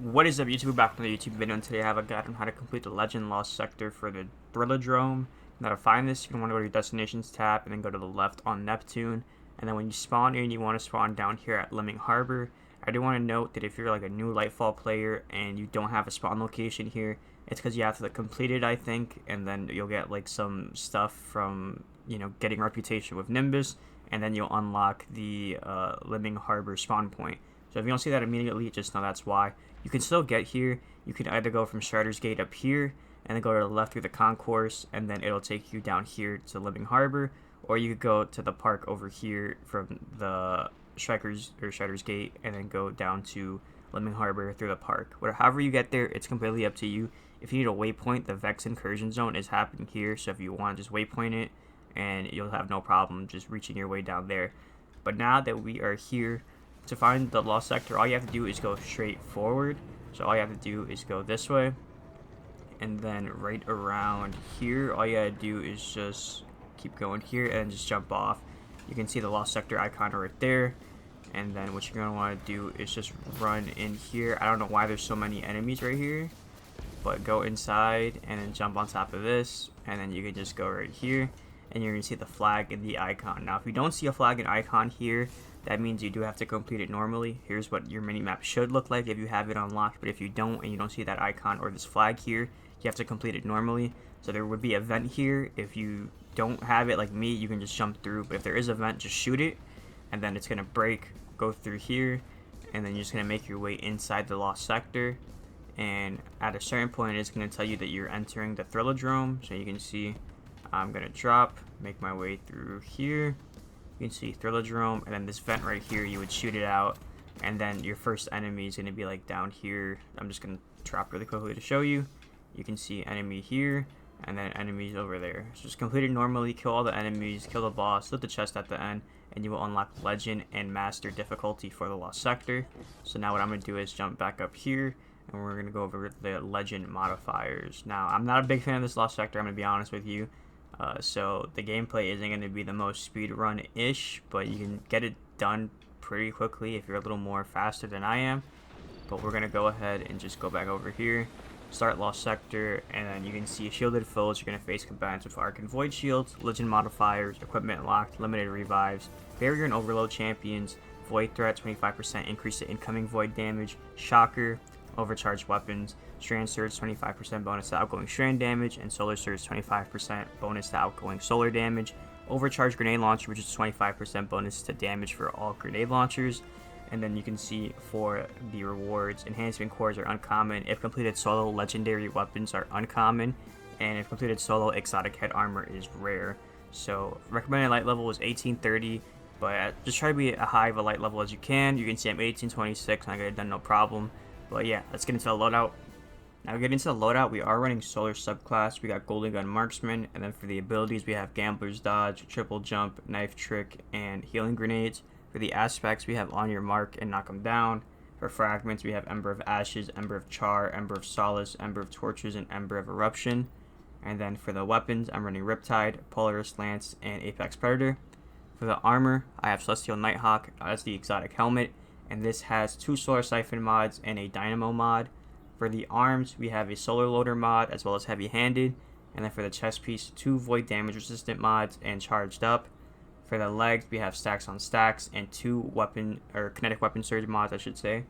What is up, YouTube? Back from the YouTube video, and today I have a guide on how to complete the Legend Lost sector for the Thrilladrome. Now to find this, you're going to want to go to your Destinations tab and then go to the left on Neptune. And then when you spawn in, you want to spawn down here at Lemming Harbor. I do want to note that if you're like a new Lightfall player and you don't have a spawn location here, it's because you have to complete it, I think, and then you'll get like some stuff from, getting reputation with Nimbus, and then you'll unlock the Lemming Harbor spawn point. So if you don't see that immediately, just know that's why. You can still get here. You can either go from Strider's Gate up here and then go to the left through the concourse, and then it'll take you down here to Lemming Harbor, or you could go to the park over here from the Strider's Gate and then go down to Lemming Harbor through the park. However you get there, it's completely up to you. If you need a waypoint, the Vex Incursion Zone is happening here, so if you want, just waypoint it and you'll have no problem just reaching your way down there. But now that we are here, to find the lost sector, all you have to do is go straight forward. So all you have to do is go this way, and then right around here, all you gotta do is just keep going here and just jump off. You can see the lost sector icon right there, and then what you're gonna want to do is just run in here. I don't know why there's so many enemies right here, but go inside and then jump on top of this, and then you can just go right here, and you're gonna see the flag and the icon. Now if you don't see a flag and icon here, that means you do have to complete it normally. Here's what your mini-map should look like if you have it unlocked, but if you don't and you don't see that icon or this flag here, you have to complete it normally. So there would be a vent here. If you don't have it like me, you can just jump through, but if there is a vent, just shoot it, and then it's gonna break, go through here, and then you're just gonna make your way inside the lost sector, and at a certain point it's gonna tell you that you're entering the Thrilladrome. So you can see I'm gonna drop, make my way through here. You can see Thrilladrome, and then this vent right here, you would shoot it out, and then your first enemy is going to be like down here. I'm just going to drop really quickly to show you. You can see enemy here, and then enemies over there. So just complete it normally, kill all the enemies, kill the boss, loot the chest at the end, and you will unlock Legend and Master difficulty for the Lost Sector. So now what I'm going to do is jump back up here, and we're going to go over the Legend modifiers. Now, I'm not a big fan of this Lost Sector, I'm going to be honest with you. So the gameplay isn't going to be the most speedrun-ish, but you can get it done pretty quickly if you're a little more faster than I am. But we're going to go ahead and just go back over here, start Lost Sector, and then you can see shielded foes you're going to face combines with Arc and Void Shields, Legend modifiers, equipment locked, limited revives, barrier and overload champions, Void threat 25% increase to incoming Void damage, Shocker, overcharged weapons, Strand Surge 25% bonus to outgoing strand damage, and Solar Surge 25% bonus to outgoing solar damage, overcharged grenade launcher, which is 25% bonus to damage for all grenade launchers. And then you can see for the rewards, enhancement cores are uncommon. If completed solo, legendary weapons are uncommon, and if completed solo, exotic head armor is rare. So recommended light level is 1830, but just try to be a high of a light level as you can. You can see I'm 1826 and I got it done no problem. But yeah, let's get into the loadout. Now getting into the loadout, we are running Solar subclass. We got Golden Gun Marksman, and then for the abilities, we have Gambler's Dodge, Triple Jump, Knife Trick, and Healing Grenades. For the aspects, we have On Your Mark and Knock 'em Down. For fragments, we have Ember of Ashes, Ember of Char, Ember of Solace, Ember of Torches, and Ember of Eruption. And then for the weapons, I'm running Riptide, Polaris Lance, and Apex Predator. For the armor, I have Celestial Nighthawk as the exotic helmet, and this has 2 Solar Siphon mods and a Dynamo mod. For the arms, we have a Solar Loader mod as well as Heavy Handed, and then for the chest piece, 2 Void Damage Resistant mods and Charged Up. For the legs, we have Stacks on Stacks and 2 Kinetic Weapon Surge mods, I should say.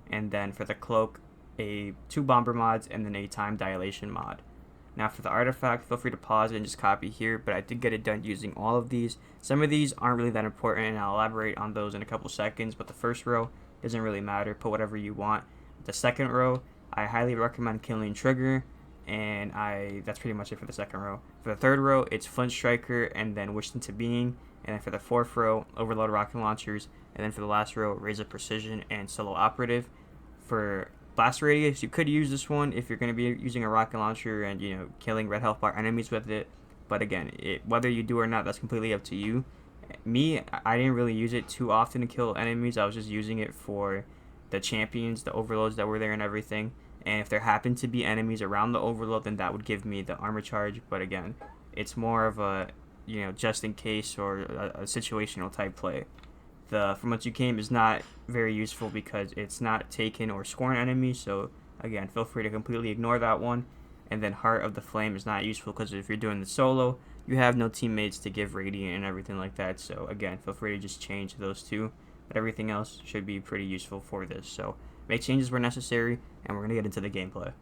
And then for the cloak, 2 Bomber mods and then a Time Dilation mod. Now for the artifact, feel free to pause it and just copy here, but I did get it done using all of these. Some of these aren't really that important, and I'll elaborate on those in a couple seconds, but the first row doesn't really matter. Put whatever you want. The second row, I highly recommend Killing Trigger, and that's pretty much it for the second row. For the third row, it's Flint Striker and then Wished Into Being, and then for the fourth row, Overload Rocket Launchers, and then for the last row, Razor Precision and Solo Operative. For Blast Radius, you could use this one if you're going to be using a rocket launcher and killing red health bar enemies with it, but again, whether you do or not, that's completely up to you. Me, I didn't really use it too often to kill enemies. I was just using it for the champions, the overloads that were there and everything, and if there happened to be enemies around the overload, then that would give me the armor charge. But again, it's more of a just in case or a situational type play. The From Whence You Came is not very useful because it's not taken or scorn enemies, so again, feel free to completely ignore that one. And then Heart of the Flame is not useful because if you're doing the solo, you have no teammates to give Radiant and everything like that, so again, feel free to just change those two, but everything else should be pretty useful for this. So make changes where necessary, and we're going to get into the gameplay.